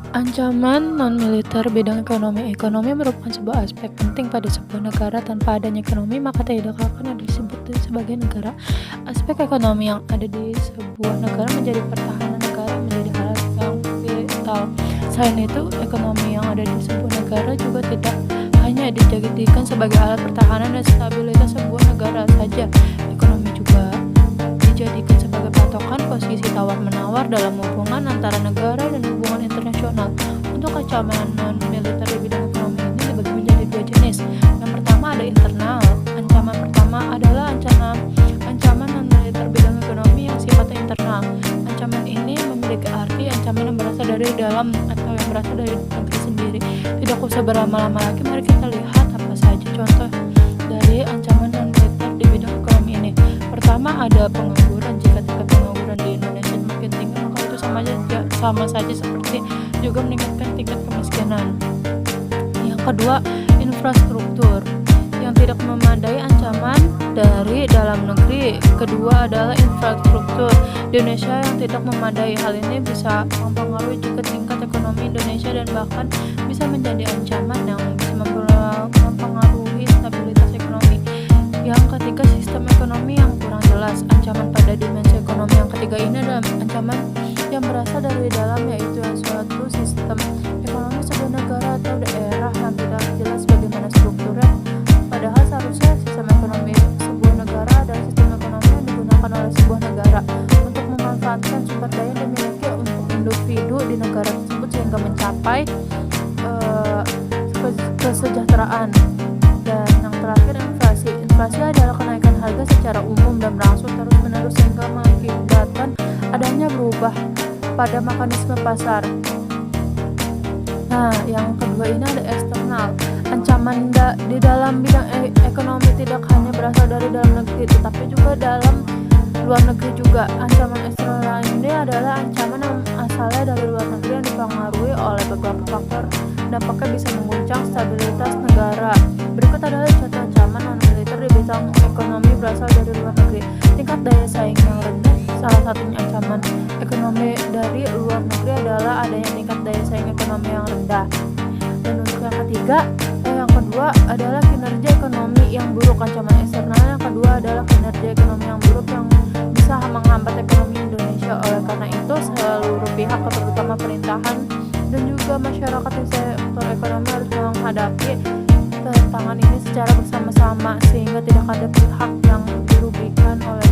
Ancaman non-militer bidang ekonomi. Ekonomi merupakan sebuah aspek penting pada sebuah negara. Tanpa adanya ekonomi, maka tidak akan ada disebut sebagai negara. Aspek ekonomi yang ada di sebuah negara menjadi pertahanan negara menjadi hal yang vital. Selain itu, ekonomi yang ada di sebuah negara juga tidak hanya dijadikan sebagai alat pertahanan dan stabilitas sebuah negara saja. Ekonomi juga dijadikan sebagai patokan posisi tawar-menawar dalam hubungan antara negara dan hubungan internasional. Untuk ancaman non-militer di bidang ekonomi ini dibagi menjadi dua jenis. Yang pertama ada internal. Ancaman pertama adalah ancaman non-militer bidang ekonomi yang sifatnya internal. Ancaman ini memiliki arti ancaman yang berasal dari dalam atau yang berasal dari negeri sendiri. Tidak usah berlama-lama lagi, mari kita lihat apa saja contoh dari ancaman non-militer di bidang ekonomi ini. Pertama ada pengangguran. Jika tingkat pengangguran di Indonesia semakin tinggi, maka itu sama saja seperti juga meningkatkan tingkat kemiskinan. Yang kedua, infrastruktur yang tidak memadai, ancaman dari dalam negeri. Kedua adalah infrastruktur di Indonesia yang tidak memadai. Hal ini bisa mempengaruhi juga tingkat ekonomi Indonesia dan bahkan bisa menjadi ancaman yang bisa mempengaruhi stabilitas ekonomi. Yang ketiga, sistem ekonomi yang kurang jelas. Ancaman pada dimensi ekonomi yang ketiga ini adalah ancaman yang berasal dari dalam, yaitu suatu sistem ekonomi sebuah negara atau daerah yang tidak jelas bagaimana strukturnya. Padahal seharusnya sistem ekonomi sebuah negara adalah sistem ekonomi yang digunakan oleh sebuah negara untuk memanfaatkan sumber daya yang dimiliki untuk individu di negara tersebut sehingga mencapai kesejahteraan. Dan yang terakhir, inflasi. Inflasi adalah kenaikan harga secara umum dan berangsur terus-menerus sehingga mengakibatkan adanya berubah pada mekanisme pasar. Nah, yang kedua ini ada eksternal. Ancaman di dalam bidang ekonomi tidak hanya berasal dari dalam negeri, tetapi juga dalam luar negeri juga. Ancaman eksternal ini adalah ancaman yang asalnya dari luar negeri yang dipengaruhi oleh beberapa faktor. Dampaknya bisa mengguncang stabilitas negara. Berikut adalah contoh ancaman non-militer di bidang ekonomi berasal dari luar negeri. Tingkat daya saing yang rendah. Salah satunya ancaman ekonomi dari luar negeri adalah adanya tingkat daya saing ekonomi yang rendah. Dan untuk yang kedua adalah kinerja ekonomi yang buruk. Ancaman eksternal yang kedua adalah kinerja ekonomi yang buruk yang bisa menghambat ekonomi Indonesia. Oleh karena itu, seluruh pihak, terutama pemerintahan dan juga masyarakat di sektor ekonomi harus menghadapi tantangan ini secara bersama-sama sehingga tidak ada pihak yang dirugikan oleh